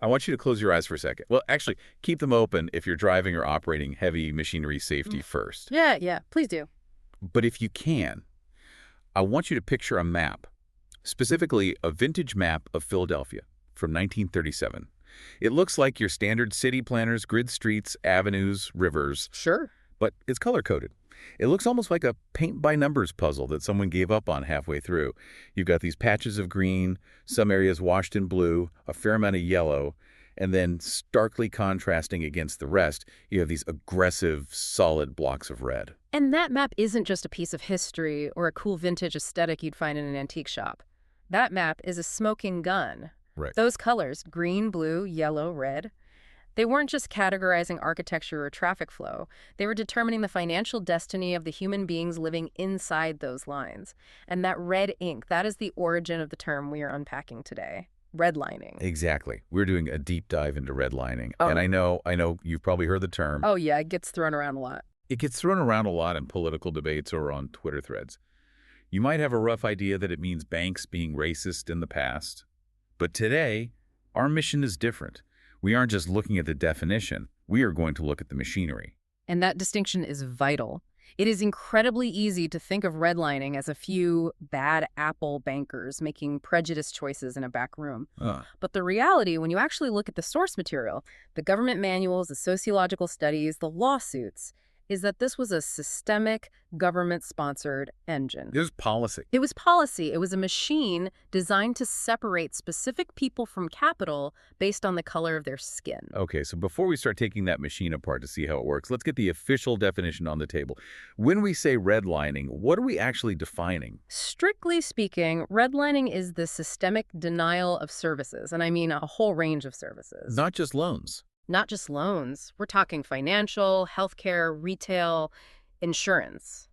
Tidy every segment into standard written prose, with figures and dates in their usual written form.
I want you to close your eyes for a second. Well, actually, keep them open if you're driving or operating heavy machinery safety first. Yeah, please do. But if you can, I want you to picture a map, specifically a vintage map of Philadelphia from 1937. It looks like your standard city planner's grid streets, avenues, rivers, Sure. but it's color-coded. It looks almost like a paint-by-numbers puzzle that someone gave up on halfway through. You've got these patches of green, some areas washed in blue, a fair amount of yellow, and then starkly contrasting against the rest, you have these aggressive, solid blocks of red. And that map isn't just a piece of history or a cool vintage aesthetic you'd find in an antique shop. That map is a smoking gun. Right. Those colors, green, blue, yellow, red, they weren't just categorizing architecture or traffic flow. They were determining the financial destiny of the human beings living inside those lines. And that red ink, that is the origin of the term we are unpacking today. Redlining. Exactly. We're doing a deep dive into redlining. Oh. And I know you've probably heard the term. Oh, yeah, it gets thrown around a lot. It gets thrown around a lot in political debates or on Twitter threads. You might have a rough idea that it means banks being racist in the past. But today, our mission is different. We aren't just looking at the definition. We are going to look at the machinery. And that distinction is vital. It is incredibly easy to think of redlining as a few bad apple bankers making prejudiced choices in a back room. But the reality, when you actually look at the source material, the government manuals, the sociological studies, the lawsuits, is that this was a systemic, government-sponsored engine. It was policy. It was policy. It was a machine designed to separate specific people from capital based on the color of their skin. Okay, so before we start taking that machine apart to see how it works, let's get the official definition on the table. When we say redlining, what are we actually defining? Strictly speaking, redlining is the systemic denial of services, and I mean a whole range of services. Not just loans. Not just loans. We're talking financial, healthcare, retail, insurance.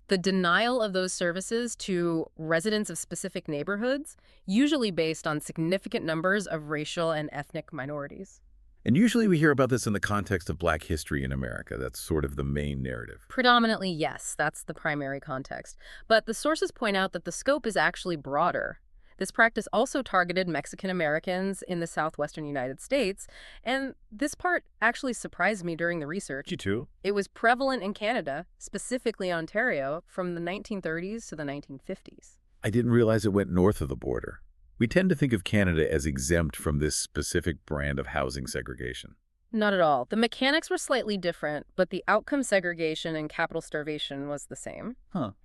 The denial of those services to residents of specific neighborhoods, usually based on significant numbers of racial and ethnic minorities. And usually we hear about this in the context of Black history in America. That's sort of the main narrative. Predominantly, yes, that's the primary context. But the sources point out that the scope is actually broader. This practice also targeted Mexican Americans in the southwestern United States, and this part actually surprised me during the research. You too? It was prevalent in Canada, specifically Ontario, from the 1930s to the 1950s. I didn't realize it went north of the border. We tend to think of Canada as exempt from this specific brand of housing segregation. Not at all. The mechanics were slightly different, but the outcome segregation and capital starvation was the same.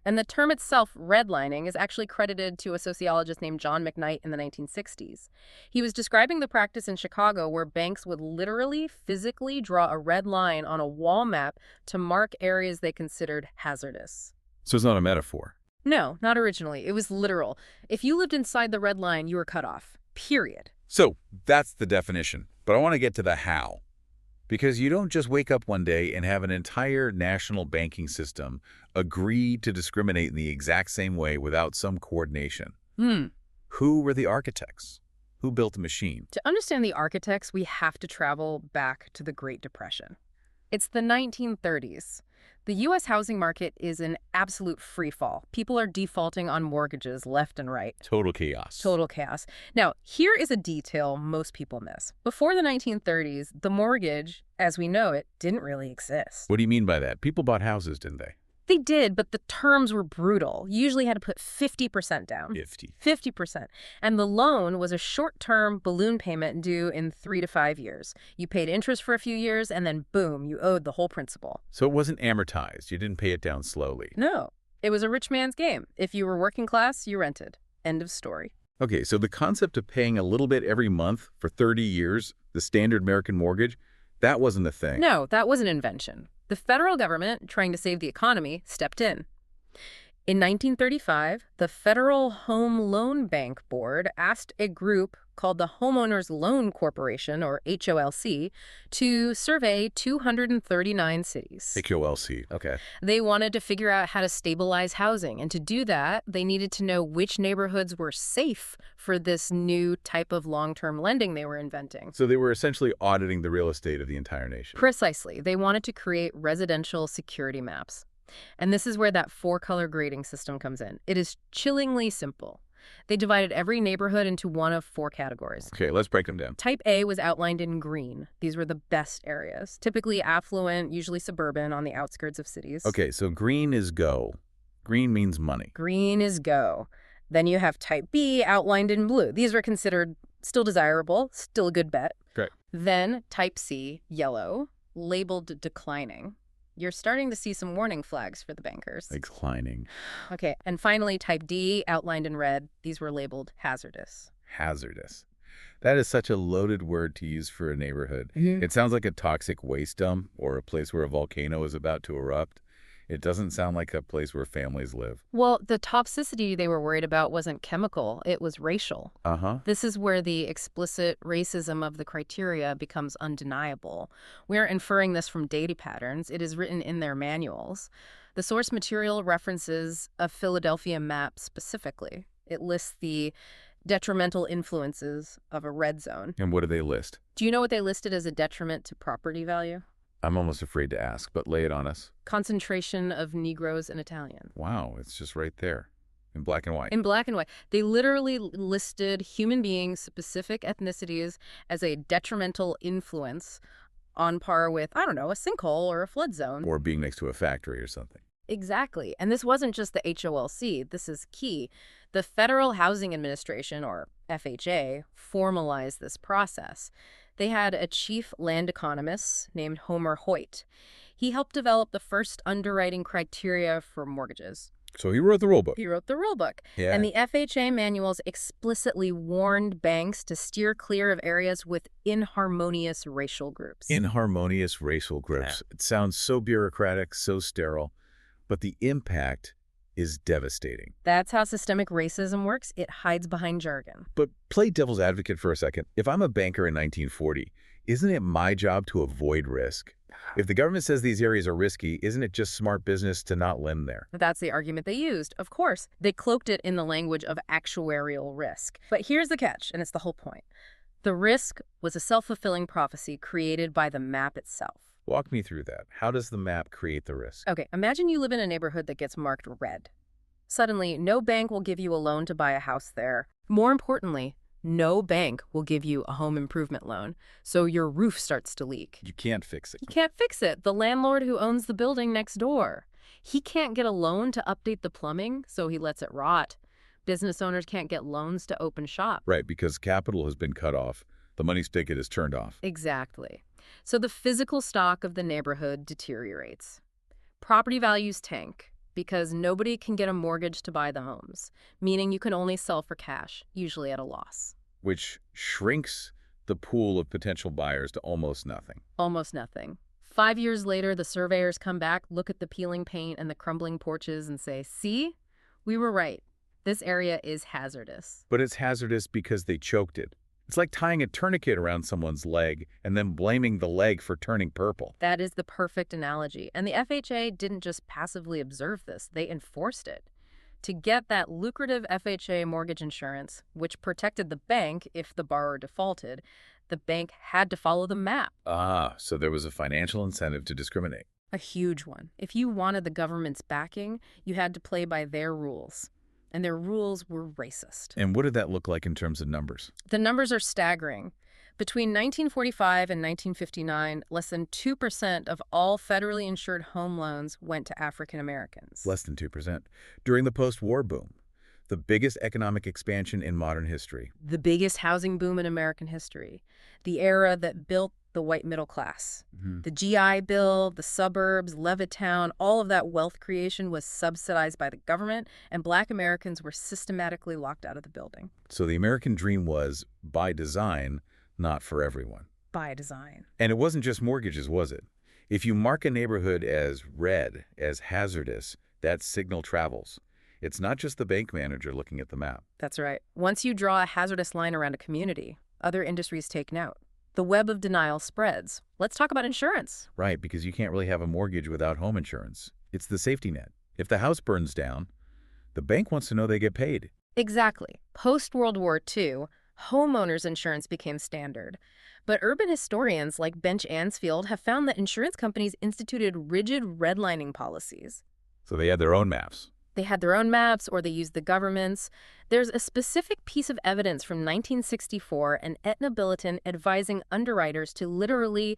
And the term itself, redlining, is actually credited to a sociologist named John McKnight in the 1960s. He was describing the practice in Chicago where banks would literally, physically draw a red line on a wall map to mark areas they considered hazardous. So it's not a metaphor. No, not originally. It was literal. If you lived inside the red line, you were cut off. Period. So that's the definition. But I want to get to the how. Because you don't just wake up one day and have an entire national banking system agree to discriminate in the exact same way without some coordination. Who were the architects? Who built the machine? To understand the architects, we have to travel back to the Great Depression. It's the 1930s. The U.S. housing market is in absolute free fall. People are defaulting on mortgages left and right. Total chaos. Total chaos. Now, here is a detail most people miss. Before the 1930s, the mortgage, as we know it, didn't really exist. What do you mean by that? People bought houses, didn't they? They did, but the terms were brutal. You usually had to put 50% down. 50%. And the loan was a short-term balloon payment due in 3 to 5 years. You paid interest for a few years, and then boom, you owed the whole principal. So it wasn't amortized. You didn't pay it down slowly. No. It was a rich man's game. If you were working class, you rented. End of story. Okay, so the concept of paying a little bit every month for 30 years, the standard American mortgage, that wasn't a thing. No, that was an invention. The federal government, trying to save the economy, stepped in. In 1935, the Federal Home Loan Bank Board asked a group called the Homeowners Loan Corporation, or HOLC, to survey 239 cities. HOLC, okay. They wanted to figure out how to stabilize housing, and to do that, they needed to know which neighborhoods were safe for this new type of long-term lending they were inventing. So they were essentially auditing the real estate of the entire nation. Precisely. They wanted to create residential security maps. And this is where that 4-color grading system comes in. It is chillingly simple. They divided every neighborhood into one of 4 categories. Okay, let's break them down. Type A was outlined in green. These were the best areas, typically affluent, usually suburban, on the outskirts of cities. Okay, so green is go. Green means money. Green is go. Then you have type B outlined in blue. These were considered still desirable, still a good bet. Great. Then type C, yellow, labeled declining. You're starting to see some warning flags for the bankers. Declining. Okay, and finally type D outlined in red. These were labeled hazardous. Hazardous. That is such a loaded word to use for a neighborhood. It sounds like a toxic waste dump or a place where a volcano is about to erupt. It doesn't sound like a place where families live. Well, the toxicity they were worried about wasn't chemical, it was racial. This is where the explicit racism of the criteria becomes undeniable. We're inferring this from data patterns. It is written in their manuals. The source material references a Philadelphia map specifically. It lists the detrimental influences of a red zone. And what do they list? Do you know what they listed as a detriment to property value? I'm almost afraid to ask, but lay it on us. Concentration of Negroes and Italians. Wow, it's just right there. In black and white. In black and white. They literally listed human beings, specific ethnicities, as a detrimental influence on par with, I don't know, a sinkhole or a flood zone. Or being next to a factory or something. Exactly. And this wasn't just the HOLC. This is key. The Federal Housing Administration, or FHA, formalized this process. They had a chief land economist named Homer Hoyt. He helped develop the first underwriting criteria for mortgages. So he wrote the rule book. He wrote the rule book. Yeah. And the FHA manuals explicitly warned banks to steer clear of areas with inharmonious racial groups. Inharmonious racial groups. It sounds so bureaucratic, so sterile, but the impact is devastating. That's how systemic racism works. It hides behind jargon. But play devil's advocate for a second. If I'm a banker in 1940, isn't it my job to avoid risk? If the government says these areas are risky, isn't it just smart business to not lend there? That's the argument they used. Of course, they cloaked it in the language of actuarial risk. But here's the catch, and it's the whole point. The risk was a self-fulfilling prophecy created by the map itself. Walk me through that. How does the map create the risk? Okay, imagine you live in a neighborhood that gets marked red. Suddenly, no bank will give you a loan to buy a house there. More importantly, no bank will give you a home improvement loan, so your roof starts to leak. You can't fix it. You can't fix it. The landlord who owns the building next door, he can't get a loan to update the plumbing, so he lets it rot. Business owners can't get loans to open shop. Right, because capital has been cut off. The money spigot is turned off. Exactly. So the physical stock of the neighborhood deteriorates. Property values tank because nobody can get a mortgage to buy the homes, meaning you can only sell for cash, usually at a loss. Which shrinks the pool of potential buyers to almost nothing. Almost nothing. 5 years later, the surveyors come back, look at the peeling paint and the crumbling porches and say, see, we were right. This area is hazardous. But it's hazardous because they choked it. It's like tying a tourniquet around someone's leg and then blaming the leg for turning purple. That is the perfect analogy. And the FHA didn't just passively observe this, they enforced it. To get that lucrative FHA mortgage insurance, which protected the bank if the borrower defaulted, the bank had to follow the map. Ah, so there was a financial incentive to discriminate. A huge one. If you wanted the government's backing, you had to play by their rules. And their rules were racist. And what did that look like in terms of numbers? The numbers are staggering. Between 1945 and 1959, less than 2% of all federally insured home loans went to African Americans. Less than 2%. During the post-war boom, the biggest economic expansion in modern history. The biggest housing boom in American history. The era that built the white middle class. The GI Bill, the suburbs, Levittown, all of that wealth creation was subsidized by the government, and Black Americans were systematically locked out of the building. So the American dream was, by design, not for everyone. By design. And it wasn't just mortgages, was it? If you mark a neighborhood as red, as hazardous, that signal travels. It's not just the bank manager looking at the map. That's right. Once you draw a hazardous line around a community, other industries take note. The web of denial spreads. Let's talk about insurance. Right, because you can't really have a mortgage without home insurance. It's the safety net. If the house burns down, the bank wants to know they get paid. Exactly. Post-World War II, homeowners insurance became standard. But urban historians like Bench Ansfield have found that insurance companies instituted rigid redlining policies. So they had their own maps. They had their own maps or they used the government's. There's a specific piece of evidence from 1964, an Aetna bulletin advising underwriters to literally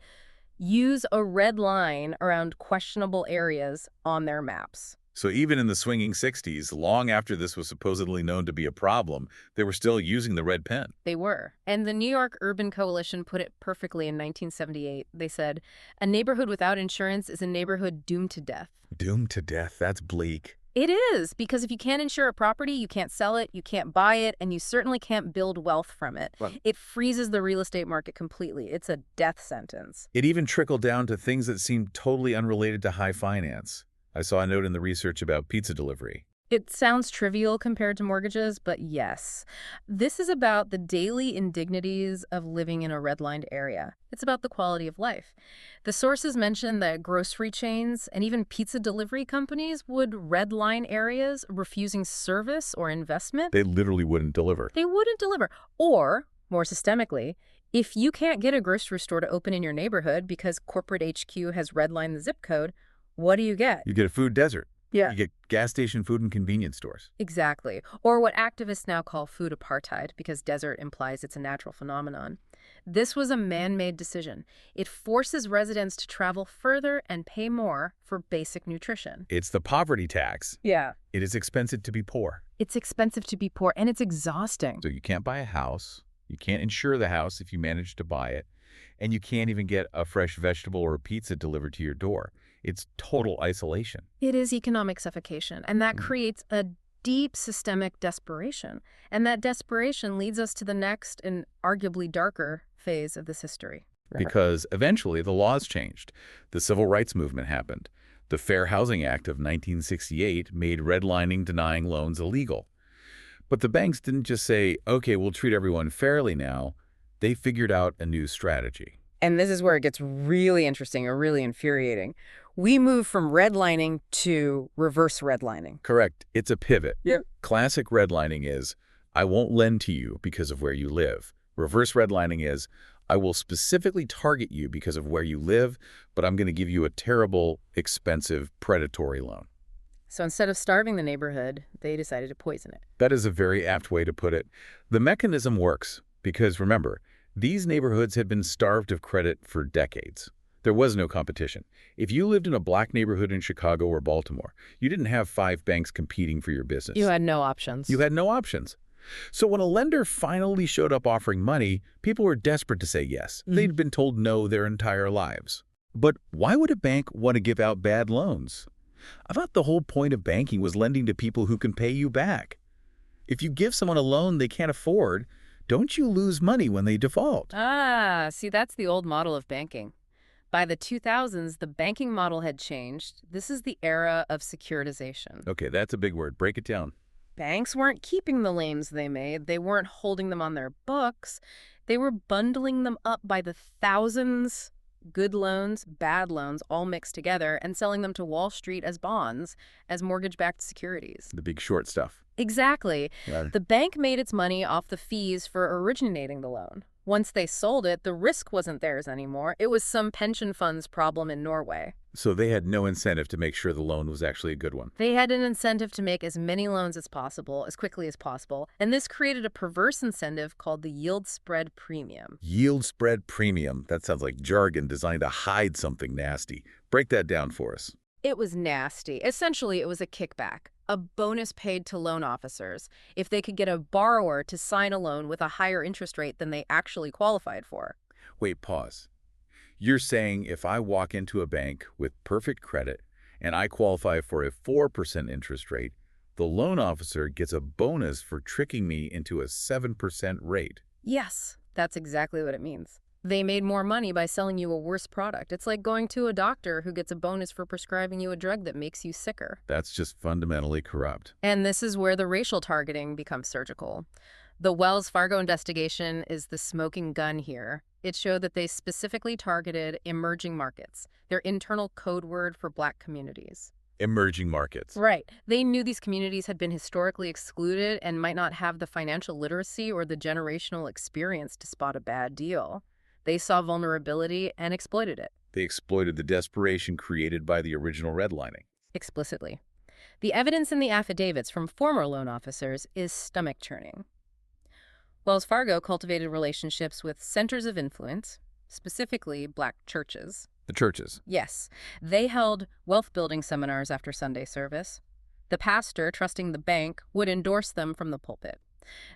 use a red line around questionable areas on their maps. So even in the swinging 60s, long after this was supposedly known to be a problem, they were still using the red pen. They were. And the New York Urban Coalition put it perfectly in 1978. They said, "A neighborhood without insurance is a neighborhood doomed to death." Doomed to death. That's bleak. It is, because if you can't insure a property, you can't sell it, you can't buy it, and you certainly can't build wealth from it. Well, It freezes the real estate market completely. It's a death sentence. it even trickled down to things that seemed totally unrelated to high finance. I saw a note in the research about pizza delivery. It sounds trivial compared to mortgages, but yes. This is about the daily indignities of living in a redlined area. It's about the quality of life. The sources mention that grocery chains and even pizza delivery companies would redline areas, refusing service or investment. They literally wouldn't deliver. They wouldn't deliver. Or, more systemically, if you can't get a grocery store to open in your neighborhood because corporate HQ has redlined the zip code, what do you get? You get a food desert. Yeah. You get gas station food and convenience stores. Exactly. Or what activists now call food apartheid, because desert implies it's a natural phenomenon. This was a man-made decision. It forces residents to travel further and pay more for basic nutrition. It's the poverty tax. Yeah. It is expensive to be poor. It's expensive to be poor, and it's exhausting. So you can't buy a house. You can't insure the house if you manage to buy it. And you can't even get a fresh vegetable or a pizza delivered to your door. It's total isolation. It is economic suffocation, and that creates a deep systemic desperation. And that desperation leads us to the next and arguably darker phase of this history. Because eventually the laws changed. The civil rights movement happened. The Fair Housing Act of 1968 made redlining denying loans illegal. But the banks didn't just say, okay, we'll treat everyone fairly now. They figured out a new strategy. And this is where it gets really interesting or really infuriating. We move from redlining to reverse redlining. Correct. It's a pivot. Yep. Classic redlining is, I won't lend to you because of where you live. Reverse redlining is, I will specifically target you because of where you live, but I'm going to give you a terrible, expensive, predatory loan. So instead of starving the neighborhood, they decided to poison it. That is a very apt way to put it. The mechanism works because, remember, these neighborhoods had been starved of credit for decades. There was no competition. If you lived in a black neighborhood in Chicago or Baltimore, you didn't have 5 banks competing for your business. You had no options. You had no options. So when a lender finally showed up offering money, people were desperate to say yes. They'd been told no their entire lives. But why would a bank want to give out bad loans? I thought the whole point of banking was lending to people who can pay you back. If you give someone a loan they can't afford, don't you lose money when they default? Ah, see, that's the old model of banking. By the 2000s, the banking model had changed. This is the era of securitization. Okay, that's a big word. Break it down. Banks weren't keeping the loans they made. They weren't holding them on their books. They were bundling them up by the thousands, good loans, bad loans, all mixed together, and selling them to Wall Street as bonds, as mortgage-backed securities. The big short stuff. Exactly. Got it. The bank made its money off the fees for originating the loan. Once they sold it, the risk wasn't theirs anymore. It was some pension fund's problem in Norway. So they had no incentive to make sure the loan was actually a good one. They had an incentive to make as many loans as possible, as quickly as possible, and this created a perverse incentive called the yield spread premium. Yield spread premium. That sounds like jargon designed to hide something nasty. Break that down for us. It was nasty. Essentially, it was a kickback, a bonus paid to loan officers if they could get a borrower to sign a loan with a higher interest rate than they actually qualified for. Wait, pause. You're saying if I walk into a bank with perfect credit and I qualify for a 4% interest rate, the loan officer gets a bonus for tricking me into a 7% rate. Yes, that's exactly what it means. They made more money by selling you a worse product. It's like going to a doctor who gets a bonus for prescribing you a drug that makes you sicker. That's just fundamentally corrupt. And this is where the racial targeting becomes surgical. The Wells Fargo investigation is the smoking gun here. It showed that they specifically targeted emerging markets, their internal code word for Black communities. Emerging markets. Right. They knew these communities had been historically excluded and might not have the financial literacy or the generational experience to spot a bad deal. They saw vulnerability and exploited it. They exploited the desperation created by the original redlining. Explicitly. The evidence in the affidavits from former loan officers is stomach-churning. Wells Fargo cultivated relationships with centers of influence, specifically black churches. The churches. Yes, they held wealth-building seminars after Sunday service. The pastor, trusting the bank, would endorse them from the pulpit.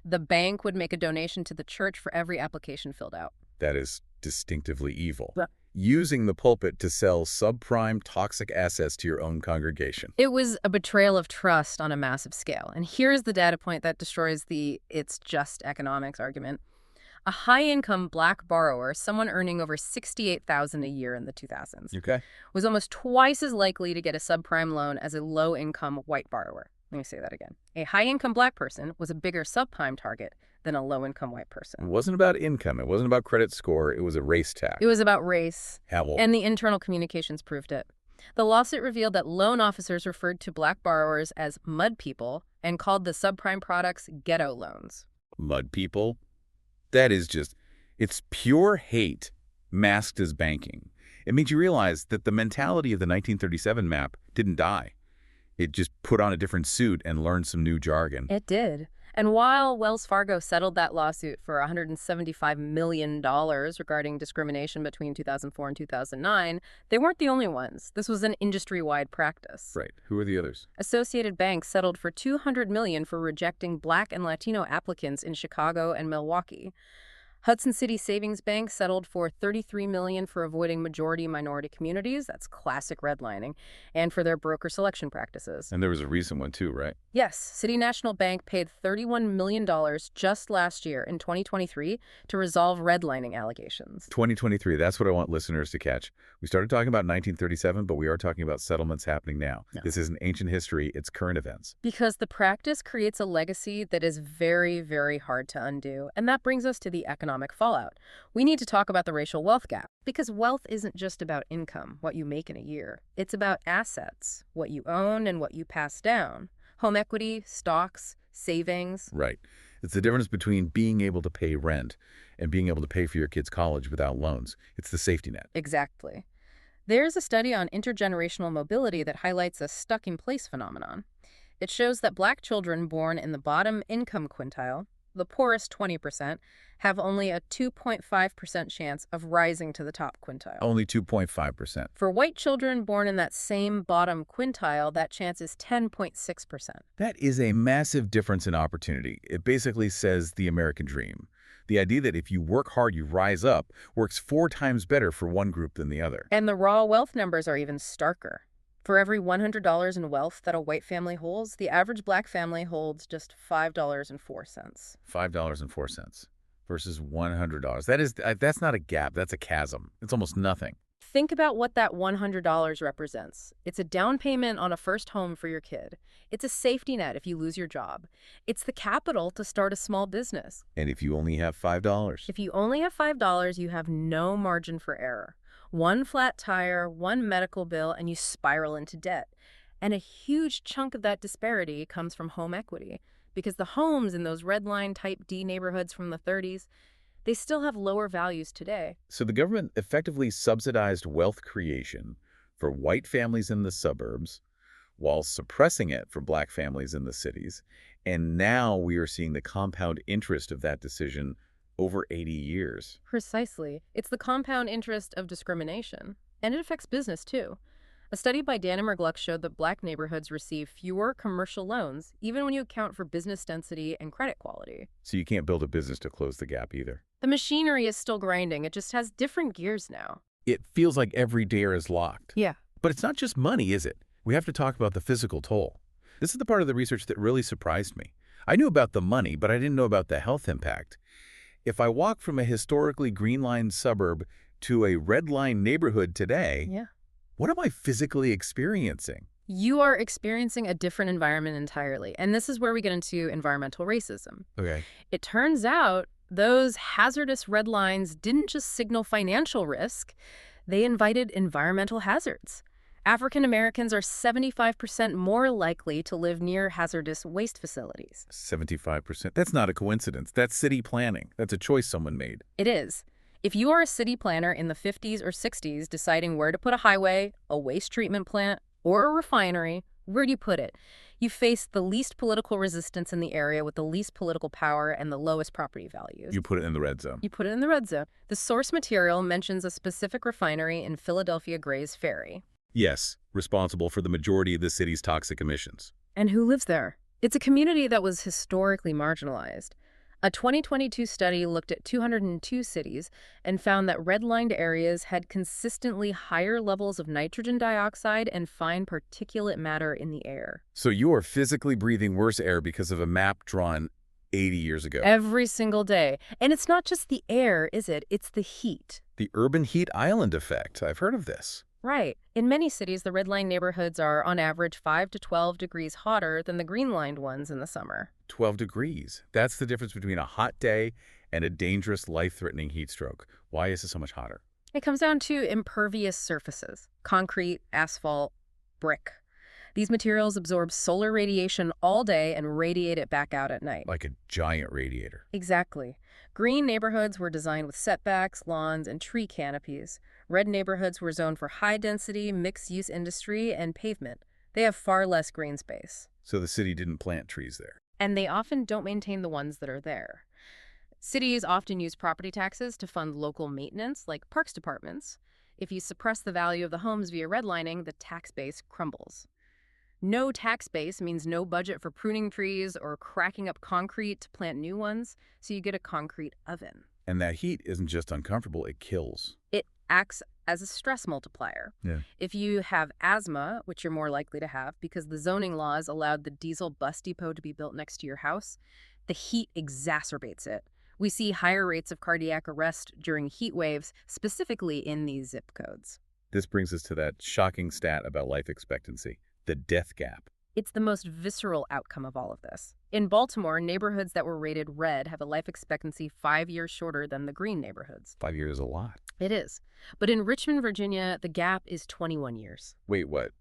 The bank would make a donation to the church for every application filled out. That is distinctively evil. Yeah. Using the pulpit to sell subprime toxic assets to your own congregation. It was a betrayal of trust on a massive scale. And here's the data point that destroys the "it's just economics" argument. A high-income black borrower, someone earning over $68,000 a year in the 2000s, was almost twice as likely to get a subprime loan as a low-income white borrower. Let me say that again. A high-income black person was a bigger subprime target than a low-income white person. It wasn't about income. It wasn't about credit score. It was a race tax. It was about race, Howell. and the internal communications proved it. The lawsuit revealed that loan officers referred to black borrowers as mud people and called the subprime products ghetto loans. Mud people? That is just, it's pure hate masked as banking. It makes you realize that the mentality of the 1937 map didn't die. It just put on a different suit and learned some new jargon. It did. And while Wells Fargo settled that lawsuit for $175 million regarding discrimination between 2004 and 2009, they weren't the only ones. This was an industry-wide practice. Right. Who are the others? Associated Bank settled for $200 million for rejecting Black and Latino applicants in Chicago and Milwaukee. Hudson City Savings Bank settled for $33 million for avoiding majority-minority communities. That's classic redlining. And for their broker selection practices. And there was a recent one too, right? Yes. City National Bank paid $31 million just last year in 2023 to resolve redlining allegations. 2023, that's what I want listeners to catch. We started talking about 1937, but we are talking about settlements happening now. No. This isn't ancient history, it's current events. Because the practice creates a legacy that is very, very hard to undo. And that brings us to the economic fallout. We need to talk about the racial wealth gap, because wealth isn't just about income, what you make in a year. It's about assets, what you own and what you pass down. Home equity, stocks, savings. Right. It's the difference between being able to pay rent and being able to pay for your kids' college without loans. It's the safety net. Exactly. There's a study on intergenerational mobility that highlights a stuck-in-place phenomenon. It shows that Black children born in the bottom income quintile, the poorest 20%, have only a 2.5% chance of rising to the top quintile. Only 2.5%. For white children born in that same bottom quintile, that chance is 10.6%. That is a massive difference in opportunity. It basically says the American dream. The idea that if you work hard, you rise up, works 4 times better for one group than the other. And the raw wealth numbers are even starker. For every $100 in wealth that a white family holds, the average Black family holds just $5.04. $5.04 versus $100. That's not a gap. That's a chasm. It's almost nothing. Think about what that $100 represents. It's a down payment on a first home for your kid. It's a safety net if you lose your job. It's the capital to start a small business. And if you only have $5? If you only have $5, you have no margin for error. One flat tire, one medical bill, and you spiral into debt. And a huge chunk of that disparity comes from home equity, because the homes in those redline type D neighborhoods from the 30s, they still have lower values today. So the government effectively subsidized wealth creation for white families in the suburbs while suppressing it for Black families in the cities. And now we are seeing the compound interest of that decision over 80 years. Precisely. It's the compound interest of discrimination. And it affects business, too. A study by Dan and McGluck showed that Black neighborhoods receive fewer commercial loans, even when you account for business density and credit quality. So you can't build a business to close the gap either. The machinery is still grinding. It just has different gears now. It feels like every door is locked. Yeah. But it's not just money, is it? We have to talk about the physical toll. This is the part of the research that really surprised me. I knew about the money, but I didn't know about the health impact. If I walk from a historically green-lined suburb to a red-line neighborhood today, what am I physically experiencing? You are experiencing a different environment entirely. And this is where we get into environmental racism. Okay. It turns out those hazardous red lines didn't just signal financial risk, they invited environmental hazards. African Americans are 75% more likely to live near hazardous waste facilities. 75%? That's not a coincidence. That's city planning. That's a choice someone made. It is. If you are a city planner in the 50s or 60s deciding where to put a highway, a waste treatment plant, or a refinery, Where do you put it? You face the least political resistance in the area with the least political power and the lowest property values. You put it in the red zone. You put it in the red zone. The source material mentions a specific refinery in Philadelphia Gray's Ferry. Yes, responsible for the majority of the city's toxic emissions. And who lives there? It's a community that was historically marginalized. A 2022 study looked at 202 cities and found that redlined areas had consistently higher levels of nitrogen dioxide and fine particulate matter in the air. So you are physically breathing worse air because of a map drawn 80 years ago. Every single day. And it's not just the air, is it? It's the heat. The urban heat island effect. I've heard of this. Right. In many cities, the red-line neighborhoods are, on average, 5 to 12 degrees hotter than the green-lined ones in the summer. 12 degrees. That's the difference between a hot day and a dangerous, life-threatening heat stroke. Why is it so much hotter? It comes down to impervious surfaces: concrete, asphalt, brick. These materials absorb solar radiation all day and radiate it back out at night. Like a giant radiator. Exactly. Green neighborhoods were designed with setbacks, lawns, and tree canopies. Red neighborhoods were zoned for high-density, mixed-use industry and pavement. They have far less green space. So the city didn't plant trees there. And they often don't maintain the ones that are there. Cities often use property taxes to fund local maintenance, like parks departments. If you suppress the value of the homes via redlining, the tax base crumbles. No tax base means no budget for pruning trees or cracking up concrete to plant new ones, so you get a concrete oven. And that heat isn't just uncomfortable, it kills. It acts as a stress multiplier. Yeah. If you have asthma, which you're more likely to have because the zoning laws allowed the diesel bus depot to be built next to your house, the heat exacerbates it. We see higher rates of cardiac arrest during heat waves, specifically in these zip codes. This brings us to that shocking stat about life expectancy, the death gap. It's the most visceral outcome of all of this. In Baltimore, neighborhoods that were rated red have a life expectancy 5 years shorter than the green neighborhoods. 5 years is a lot. It is. But in Richmond, Virginia, the gap is 21 years. Wait, what?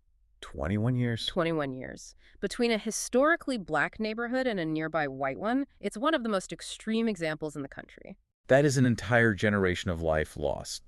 21 years? 21 years. Between a historically black neighborhood and a nearby white one, it's one of the most extreme examples in the country. That is an entire generation of life lost.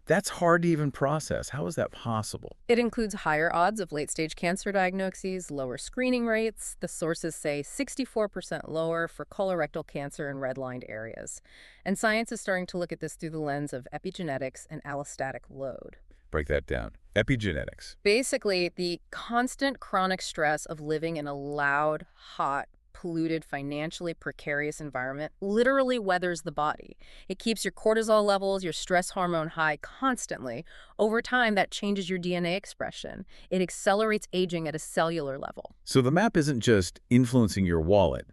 That's hard to even process. How is that possible? It includes higher odds of late-stage cancer diagnoses, lower screening rates. The sources say 64% lower for colorectal cancer in redlined areas. And science is starting to look at this through the lens of epigenetics and allostatic load. Break that down. Epigenetics. Basically, the constant chronic stress of living in a loud, hot, polluted, financially precarious environment literally weathers the body. It keeps your cortisol levels, your stress hormone high constantly. Over time, that changes your DNA expression. It accelerates aging at a cellular level. So the map isn't just influencing your wallet.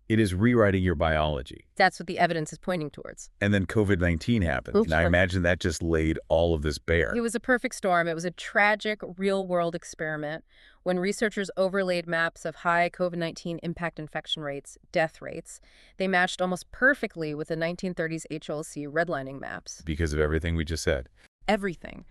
It is rewriting your biology. That's what the evidence is pointing towards. And then COVID-19 happened. Oops. And I imagine that just laid all of this bare. It was a perfect storm. It was a tragic, real-world experiment. When researchers overlaid maps of high COVID-19 impact infection rates, death rates, they matched almost perfectly with the 1930s HOLC redlining maps. Because of everything we just said. Everything.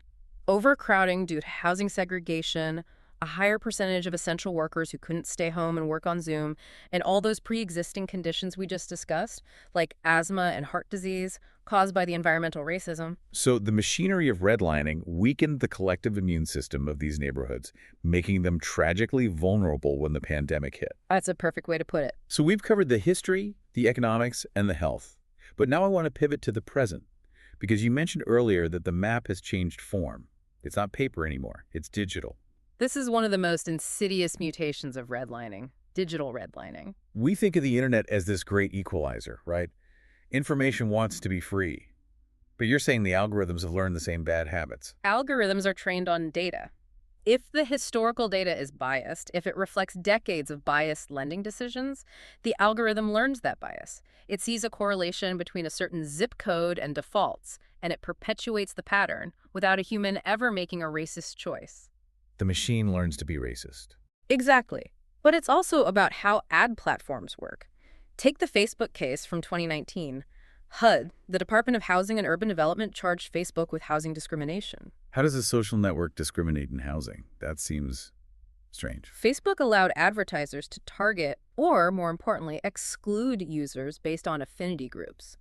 Overcrowding due to housing segregation, a higher percentage of essential workers who couldn't stay home and work on Zoom, and all those pre-existing conditions we just discussed, like asthma and heart disease, caused by the environmental racism. So the machinery of redlining weakened the collective immune system of these neighborhoods, making them tragically vulnerable when the pandemic hit. That's a perfect way to put it. So we've covered the history, the economics, and the health. But now I want to pivot to the present, because you mentioned earlier that the map has changed form. It's not paper anymore, it's digital. This is one of the most insidious mutations of redlining, digital redlining. We think of the internet as this great equalizer, right? Information wants to be free. But you're saying the algorithms have learned the same bad habits. Algorithms are trained on data. If the historical data is biased, if it reflects decades of biased lending decisions, the algorithm learns that bias. It sees a correlation between a certain zip code and defaults, and it perpetuates the pattern without a human ever making a racist choice. The machine learns to be racist. Exactly. But it's also about how ad platforms work. Take the Facebook case from 2019. HUD, the Department of Housing and Urban Development, charged Facebook with housing discrimination. How does a social network discriminate in housing? That seems strange. Facebook allowed advertisers to target, or more importantly, exclude users based on affinity groups.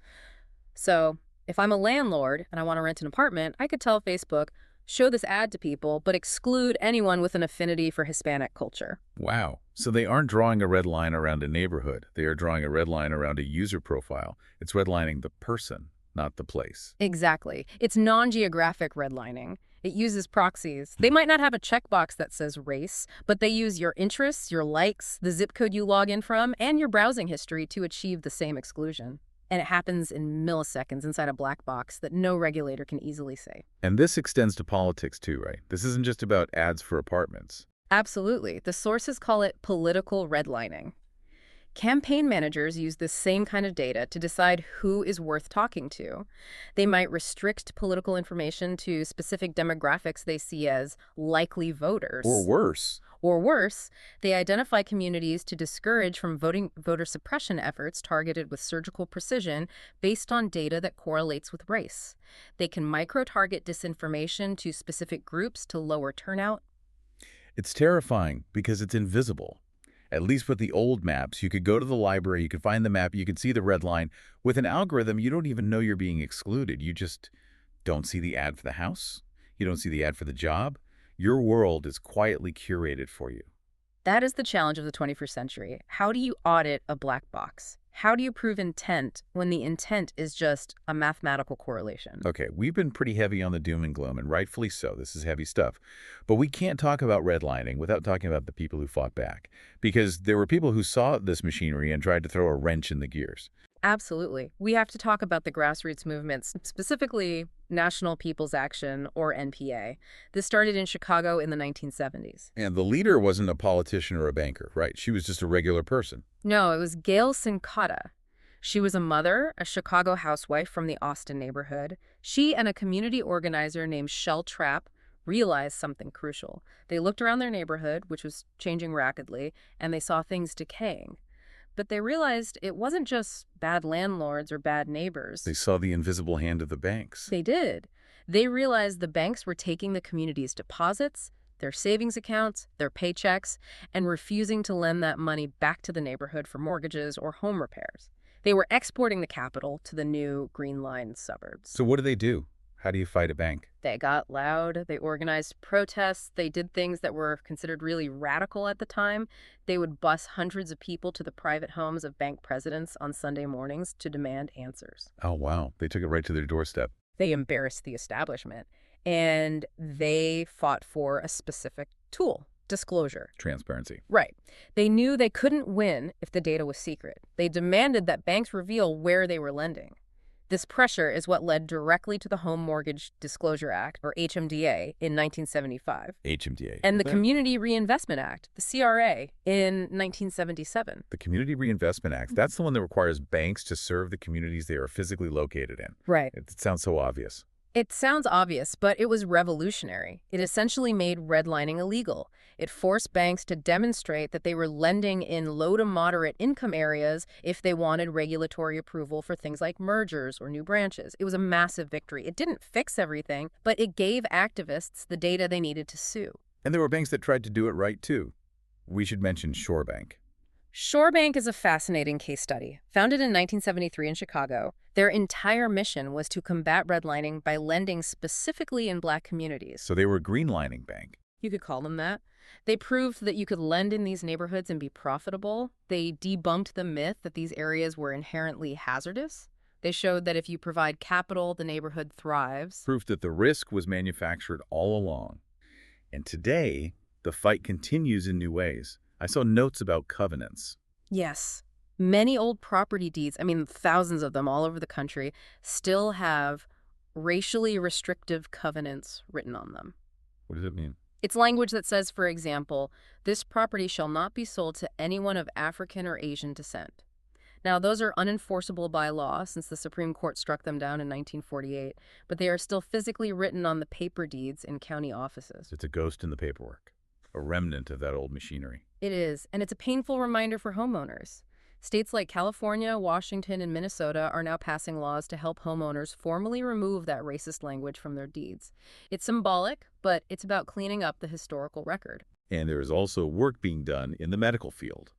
So, if I'm a landlord and I want to rent an apartment, I could tell Facebook, show this ad to people, but exclude anyone with an affinity for Hispanic culture. Wow. So they aren't drawing a red line around a neighborhood. They are drawing a red line around a user profile. It's redlining the person, not the place. Exactly. It's non-geographic redlining. It uses proxies. They might not have a checkbox that says race, but they use your interests, your likes, the zip code you log in from, and your browsing history to achieve the same exclusion. And it happens in milliseconds inside a black box that no regulator can easily see. And this extends to politics too, right? This isn't just about ads for apartments. Absolutely. The sources call it political redlining. Campaign managers use this same kind of data to decide who is worth talking to. They might restrict political information to specific demographics they see as likely voters. Or worse. Or worse, they identify communities to discourage from voter suppression efforts targeted with surgical precision based on data that correlates with race. They can micro-target disinformation to specific groups to lower turnout. It's terrifying because it's invisible. At least with the old maps, you could go to the library, you could find the map, you could see the red line. With an algorithm, you don't even know you're being excluded. You just don't see the ad for the house. You don't see the ad for the job. Your world is quietly curated for you. That is the challenge of the 21st century. How do you audit a black box? How do you prove intent when the intent is just a mathematical correlation? Okay, we've been pretty heavy on the doom and gloom, and rightfully so. This is heavy stuff. But we can't talk about redlining without talking about the people who fought back. Because there were people who saw this machinery and tried to throw a wrench in the gears. Absolutely. We have to talk about the grassroots movements, specifically National People's Action, or NPA. This started in Chicago in the 1970s. And the leader wasn't a politician or a banker, right? She was just a regular person. No, it was Gail Sincata. She was a mother, a Chicago housewife from the Austin neighborhood. She and a community organizer named Shell Trapp realized something crucial. They looked around their neighborhood, which was changing rapidly, and they saw things decaying. But they realized it wasn't just bad landlords or bad neighbors. They saw the invisible hand of the banks. They did. They realized the banks were taking the community's deposits, their savings accounts, their paychecks, and refusing to lend that money back to the neighborhood for mortgages or home repairs. They were exporting the capital to the new Green Line suburbs. So what do? How do you fight a bank? They got loud, they organized protests, they did things that were considered really radical at the time. They would bus hundreds of people to the private homes of bank presidents on Sunday mornings to demand answers. Oh, wow. They took it right to their doorstep. They embarrassed the establishment, and they fought for a specific tool: disclosure. Transparency. Right. They knew they couldn't win if the data was secret. They demanded that banks reveal where they were lending. This pressure is what led directly to the Home Mortgage Disclosure Act, or HMDA, in 1975. HMDA. And the Community Reinvestment Act, the CRA, in 1977. The Community Reinvestment Act, that's the one that requires banks to serve the communities they are physically located in. Right. It sounds so obvious. It sounds obvious, but it was revolutionary. It essentially made redlining illegal. It forced banks to demonstrate that they were lending in low to moderate income areas if they wanted regulatory approval for things like mergers or new branches. It was a massive victory. It didn't fix everything, but it gave activists the data they needed to sue. And there were banks that tried to do it right, too. We should mention Shore Bank. Shore Bank is a fascinating case study. Founded in 1973 in Chicago, their entire mission was to combat redlining by lending specifically in Black communities. So they were a greenlining bank. You could call them that. They proved that you could lend in these neighborhoods and be profitable. They debunked the myth that these areas were inherently hazardous. They showed that if you provide capital, the neighborhood thrives. Proof that the risk was manufactured all along. And today, the fight continues in new ways. I saw notes about covenants. Yes. Many old property deeds, thousands of them all over the country, still have racially restrictive covenants written on them. What does it mean? It's language that says, for example, this property shall not be sold to anyone of African or Asian descent. Now, those are unenforceable by law since the Supreme Court struck them down in 1948, but they are still physically written on the paper deeds in county offices. It's a ghost in the paperwork, a remnant of that old machinery. It is, and it's a painful reminder for homeowners. States like California, Washington, and Minnesota are now passing laws to help homeowners formally remove that racist language from their deeds. It's symbolic, but it's about cleaning up the historical record. And there is also work being done in the medical field.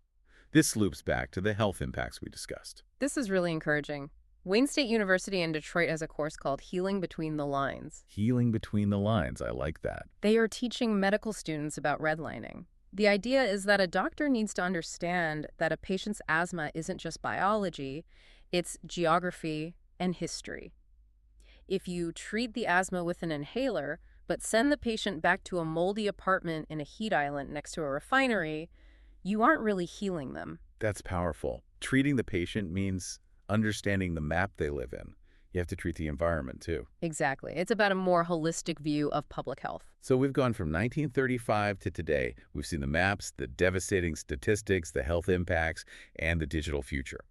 This loops back to the health impacts we discussed. This is really encouraging. Wayne State University in Detroit has a course called Healing Between the Lines. Healing between the lines. I like that. They are teaching medical students about redlining. The idea is that a doctor needs to understand that a patient's asthma isn't just biology, it's geography and history. If you treat the asthma with an inhaler, but send the patient back to a moldy apartment in a heat island next to a refinery, you aren't really healing them. That's powerful. Treating the patient means understanding the map they live in. You have to treat the environment, too. Exactly. It's about a more holistic view of public health. So we've gone from 1935 to today. We've seen the maps, the devastating statistics, the health impacts, and the digital future.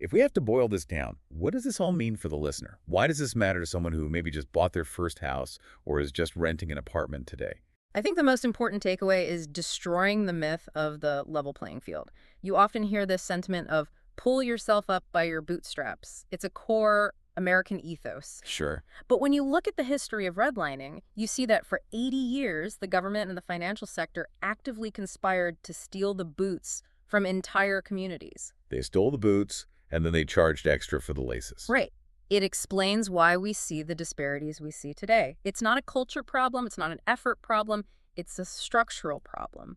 If we have to boil this down, what does this all mean for the listener? Why does this matter to someone who maybe just bought their first house or is just renting an apartment today? I think the most important takeaway is destroying the myth of the level playing field. You often hear this sentiment of pull yourself up by your bootstraps. It's a core American ethos. Sure. But when you look at the history of redlining, you see that for 80 years, the government and the financial sector actively conspired to steal the boots from entire communities. They stole the boots, and then they charged extra for the laces. Right. It explains why we see the disparities we see today. It's not a culture problem. It's not an effort problem. It's a structural problem.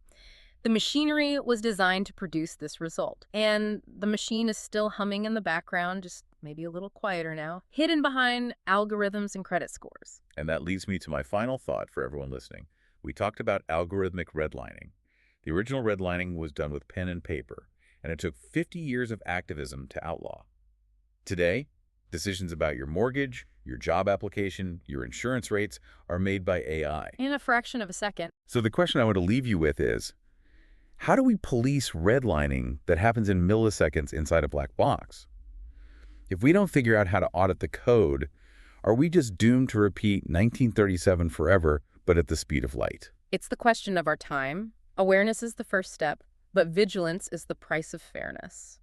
The machinery was designed to produce this result. And the machine is still humming in the background, just maybe a little quieter now, hidden behind algorithms and credit scores. And that leads me to my final thought for everyone listening. We talked about algorithmic redlining. The original redlining was done with pen and paper, and it took 50 years of activism to outlaw. Today, decisions about your mortgage, your job application, your insurance rates are made by AI. In a fraction of a second. So the question I want to leave you with is, how do we police redlining that happens in milliseconds inside a black box? If we don't figure out how to audit the code, are we just doomed to repeat 1937 forever, but at the speed of light? It's the question of our time. Awareness is the first step, but vigilance is the price of fairness.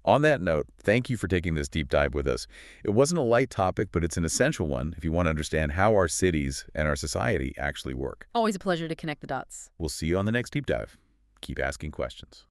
On that note, thank you for taking this deep dive with us. It wasn't a light topic, but it's an essential one if you want to understand how our cities and our society actually work. Always a pleasure to connect the dots. We'll see you on the next deep dive. Keep asking questions.